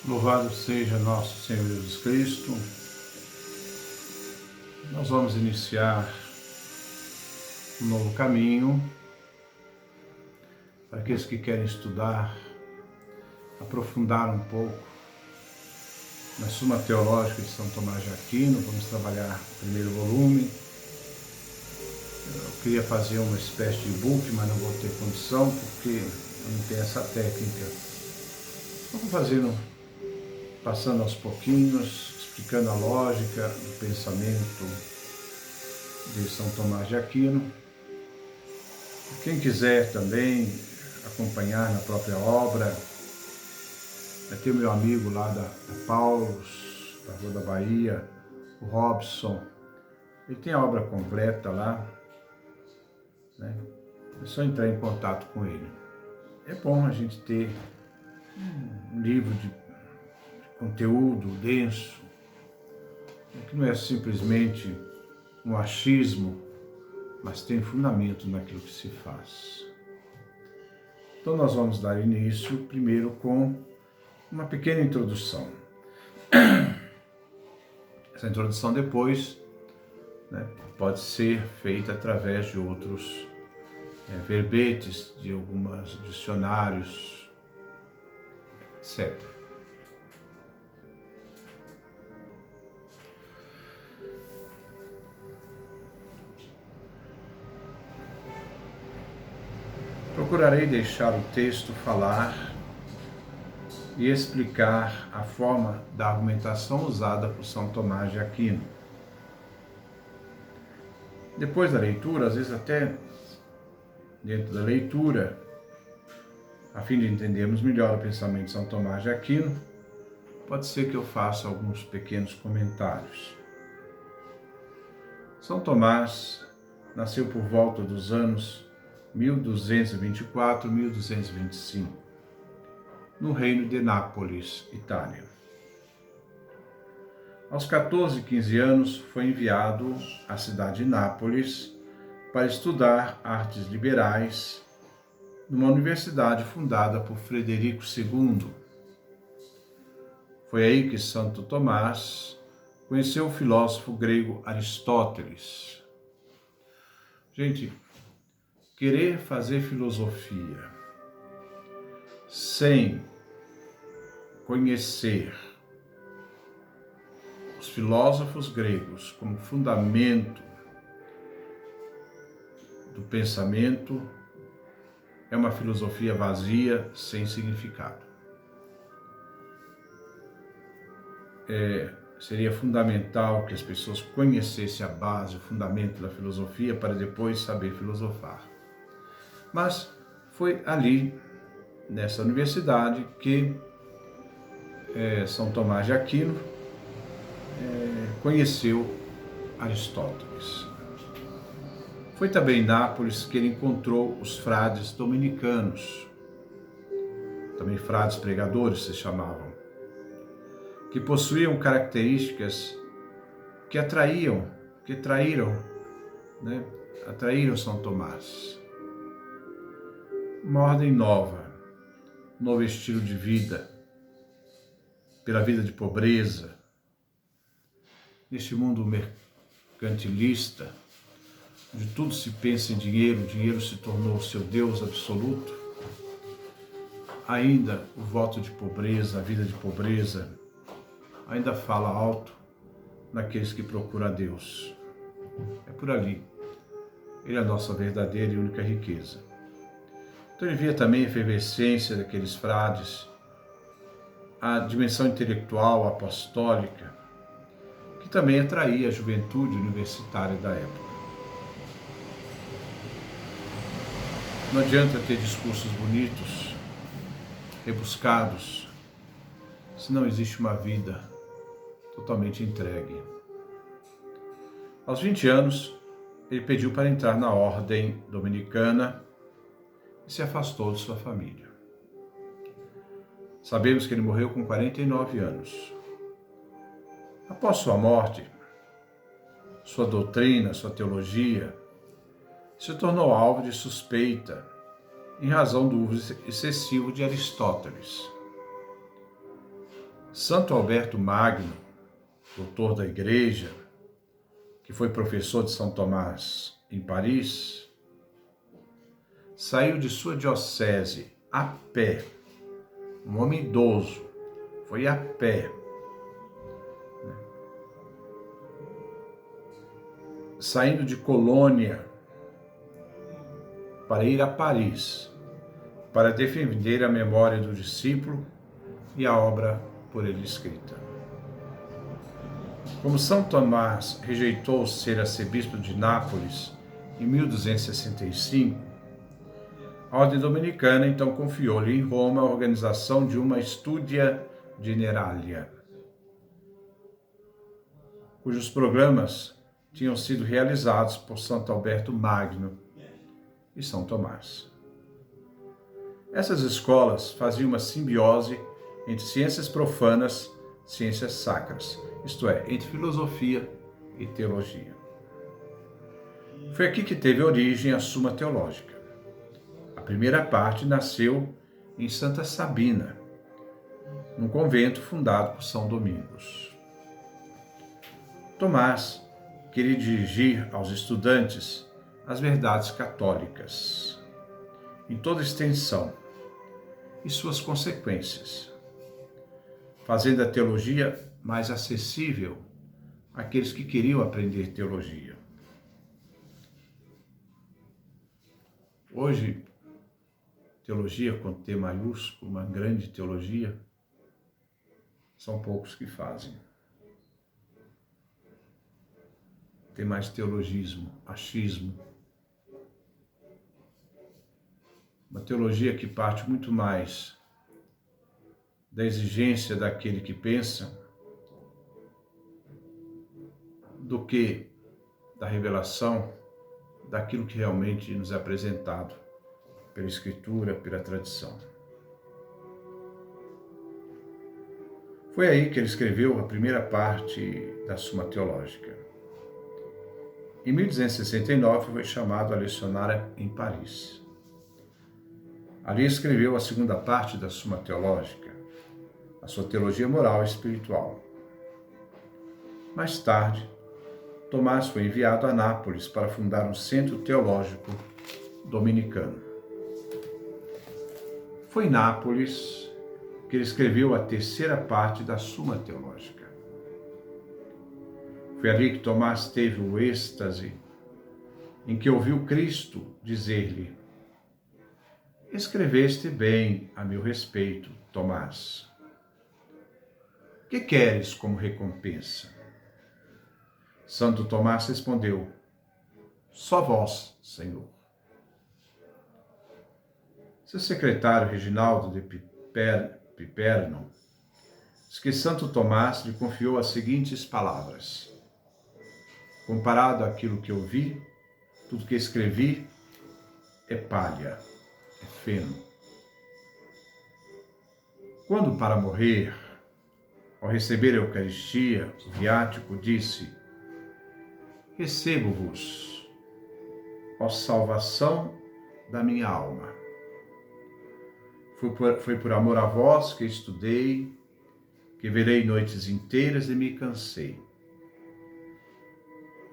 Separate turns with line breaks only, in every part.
Louvado seja nosso Senhor Jesus Cristo. Nós vamos iniciar um novo caminho para aqueles que querem estudar, aprofundar um pouco na Suma Teológica de São Tomás de Aquino. Vamos trabalhar o primeiro volume. Eu queria fazer uma espécie de e-book, mas não vou ter condição porque eu não tenho essa técnica. Vamos fazendo, passando aos pouquinhos, explicando a lógica do pensamento de São Tomás de Aquino. Quem quiser também acompanhar na própria obra, vai ter o meu amigo lá da Paulus, da Rua da Bahia, o Robson. Ele tem a obra completa lá, né? É só entrar em contato com ele. É bom a gente ter um livro de conteúdo denso, que não é simplesmente um achismo, mas tem fundamento naquilo que se faz. Então nós vamos dar início primeiro com uma pequena introdução. Essa introdução depois, né, pode ser feita através de outros verbetes, de alguns dicionários, etc. Procurarei deixar o texto falar e explicar a forma da argumentação usada por São Tomás de Aquino. Depois da leitura, às vezes até dentro da leitura, a fim de entendermos melhor o pensamento de São Tomás de Aquino, pode ser que eu faça alguns pequenos comentários. São Tomás nasceu por volta dos anos 1224, 1225, no reino de Nápoles, Itália. Aos 14, 15 anos, foi enviado à cidade de Nápoles para estudar artes liberais numa universidade fundada por Frederico II. Foi aí que Santo Tomás conheceu o filósofo grego Aristóteles. Gente, querer fazer filosofia sem conhecer os filósofos gregos como fundamento do pensamento é uma filosofia vazia, sem significado. Seria fundamental que as pessoas conhecessem a base, o fundamento da filosofia para depois saber filosofar. Mas foi ali, nessa universidade, que São Tomás de Aquino conheceu Aristóteles. Foi também em Nápoles que ele encontrou os frades dominicanos, também frades pregadores se chamavam, que possuíam características que atraíram São Tomás. Uma ordem nova, um novo estilo de vida, pela vida de pobreza. Neste mundo mercantilista, onde tudo se pensa em dinheiro, o dinheiro se tornou seu Deus absoluto, ainda o voto de pobreza, a vida de pobreza, ainda fala alto naqueles que procuram a Deus. É por ali. Ele é a nossa verdadeira e única riqueza. Então ele via também a efervescência daqueles frades, a dimensão intelectual, apostólica, que também atraía a juventude universitária da época. Não adianta ter discursos bonitos, rebuscados, se não existe uma vida totalmente entregue. Aos 20 anos, ele pediu para entrar na ordem dominicana e se afastou de sua família. Sabemos que ele morreu com 49 anos. Após sua morte, sua doutrina, sua teologia, se tornou alvo de suspeita em razão do uso excessivo de Aristóteles. Santo Alberto Magno, doutor da Igreja, que foi professor de São Tomás em Paris, saiu de sua diocese a pé, um homem idoso, foi a pé, saindo de Colônia para ir a Paris, para defender a memória do discípulo e a obra por ele escrita. Como São Tomás rejeitou ser arcebispo de Nápoles em 1265, a Ordem Dominicana então confiou-lhe em Roma a organização de uma Studia Generalia, cujos programas tinham sido realizados por Santo Alberto Magno e São Tomás. Essas escolas faziam uma simbiose entre ciências profanas e ciências sacras, isto é, entre filosofia e teologia. Foi aqui que teve origem a Suma Teológica. A primeira parte nasceu em Santa Sabina, num convento fundado por São Domingos. Tomás queria dirigir aos estudantes as verdades católicas, em toda extensão, e suas consequências, fazendo a teologia mais acessível àqueles que queriam aprender teologia. Hoje, teologia com T maiúsculo, uma grande teologia, são poucos que fazem. Tem mais teologismo, achismo. Uma teologia que parte muito mais da exigência daquele que pensa do que da revelação daquilo que realmente nos é apresentado pela Escritura, pela tradição. Foi aí que ele escreveu a primeira parte da Suma Teológica. Em 1269 foi chamado a lecionar em Paris. Ali escreveu a segunda parte da Suma Teológica, a sua teologia moral e espiritual. Mais tarde, Tomás foi enviado a Nápoles para fundar um centro teológico dominicano. Foi em Nápoles que ele escreveu a terceira parte da Suma Teológica. Foi ali que Tomás teve o êxtase em que ouviu Cristo dizer-lhe: escreveste bem a meu respeito, Tomás. Que queres como recompensa? Santo Tomás respondeu: só vós, Senhor. Seu secretário Reginaldo de Piperno diz que Santo Tomás lhe confiou as seguintes palavras: comparado àquilo que eu vi, tudo que escrevi é palha, é feno. Quando, para morrer, ao receber a Eucaristia, o viático disse: recebo-vos, ó salvação da minha alma. Foi por amor a vós que estudei, que velei noites inteiras e me cansei.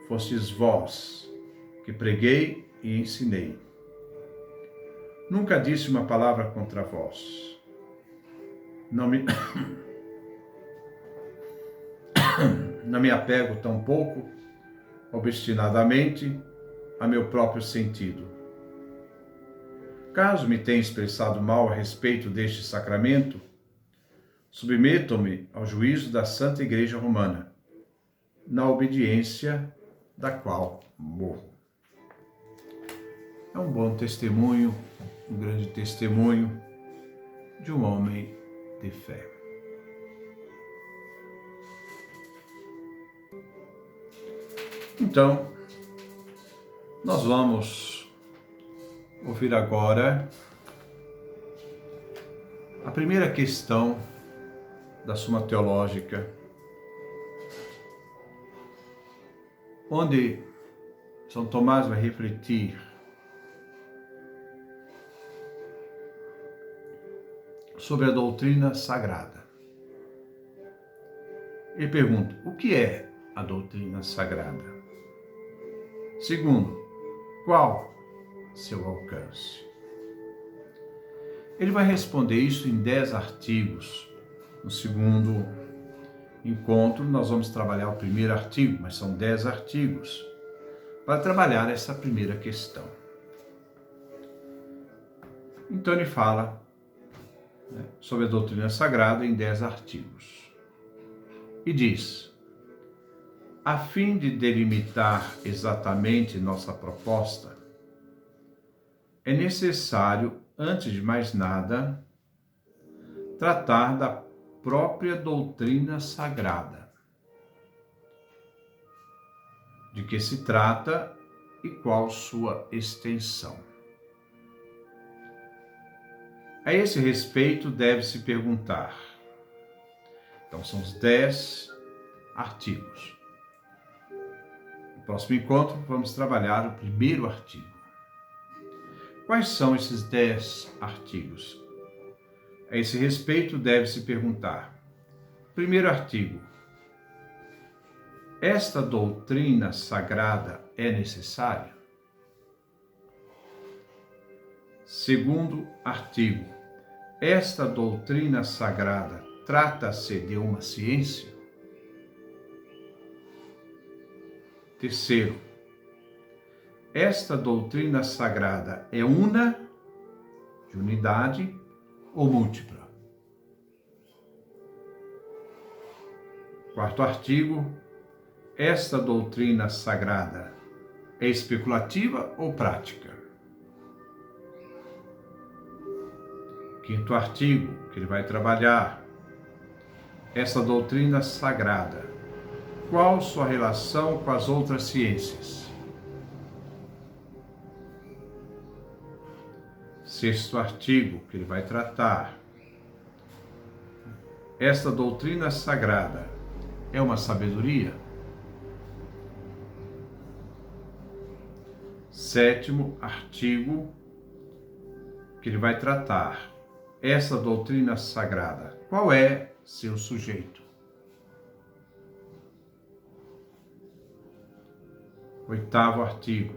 Fostes vós que preguei e ensinei. Nunca disse uma palavra contra vós. Não me apego tampouco, obstinadamente, a meu próprio sentido. Caso me tenha expressado mal a respeito deste sacramento, submeto-me ao juízo da Santa Igreja Romana, na obediência da qual morro. É um bom testemunho, um grande testemunho de um homem de fé. Então, nós vamos ouvir agora a primeira questão da Suma Teológica, onde São Tomás vai refletir sobre a doutrina sagrada. Ele pergunta: o que é a doutrina sagrada? Segundo, qual seu alcance? Ele vai responder isso em 10 artigos. No segundo encontro, nós vamos trabalhar o primeiro artigo, mas são 10 artigos para trabalhar essa primeira questão. Então ele fala, né, sobre a doutrina sagrada em 10 artigos. E diz: a fim de delimitar exatamente nossa proposta, é necessário, antes de mais nada, tratar da própria doutrina sagrada. De que se trata e qual sua extensão. A esse respeito, deve-se perguntar. Então, são os 10 artigos. No próximo encontro, vamos trabalhar o primeiro artigo. Quais são esses 10 artigos? A esse respeito, deve-se perguntar. Primeiro artigo: esta doutrina sagrada é necessária? Segundo artigo: esta doutrina sagrada trata-se de uma ciência? Terceiro: esta doutrina sagrada é una, de unidade, ou múltipla? Quarto artigo: esta doutrina sagrada é especulativa ou prática? Quinto artigo, que ele vai trabalhar: essa doutrina sagrada, qual sua relação com as outras ciências? Sexto artigo, que ele vai tratar: esta doutrina sagrada é uma sabedoria? Sétimo artigo, que ele vai tratar: essa doutrina sagrada, qual é seu sujeito? Oitavo artigo: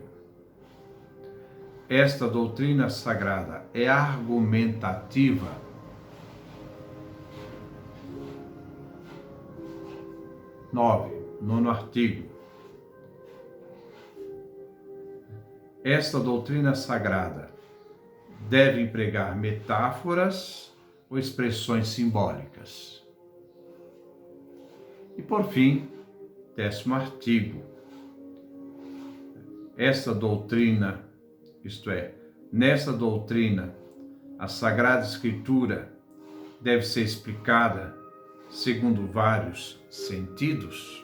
esta doutrina sagrada é argumentativa? Nono artigo: esta doutrina sagrada deve empregar metáforas ou expressões simbólicas? E por fim, 10º artigo: esta doutrina, isto é, nesta doutrina, a Sagrada Escritura deve ser explicada segundo vários sentidos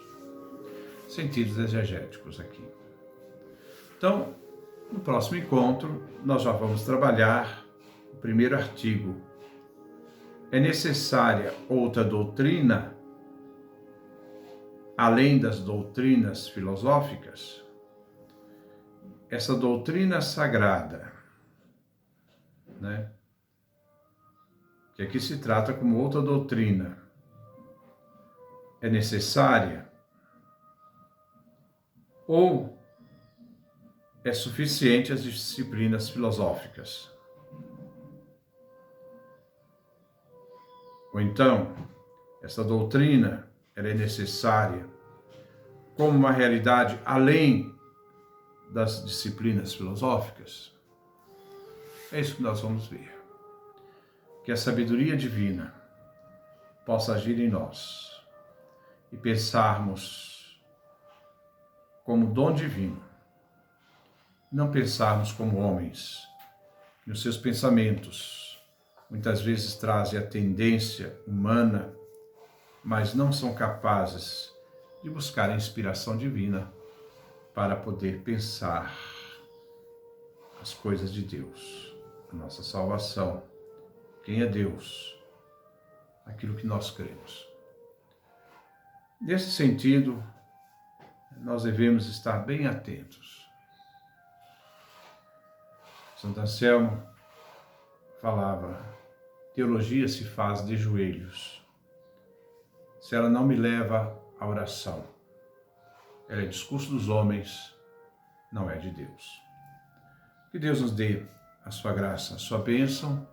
exegéticos aqui. Então, no próximo encontro, nós já vamos trabalhar o primeiro artigo. É necessária outra doutrina, além das doutrinas filosóficas? Essa doutrina sagrada, né, que aqui se trata como outra doutrina, é necessária? Ou é suficiente as disciplinas filosóficas? Ou então, essa doutrina, ela é necessária como uma realidade além das disciplinas filosóficas? É isso que nós vamos ver. Que a sabedoria divina possa agir em nós e pensarmos como dom divino, não pensarmos como homens, que os seus pensamentos muitas vezes trazem a tendência humana, mas não são capazes de buscar a inspiração divina para poder pensar as coisas de Deus, a nossa salvação, quem é Deus, aquilo que nós cremos. Nesse sentido, nós devemos estar bem atentos. Santo Anselmo falava: teologia se faz de joelhos. se ela não me leva à oração. Ela é discurso dos homens, não é de Deus. Que Deus nos dê a sua graça, a sua bênção,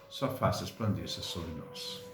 sua face resplandeça sobre nós.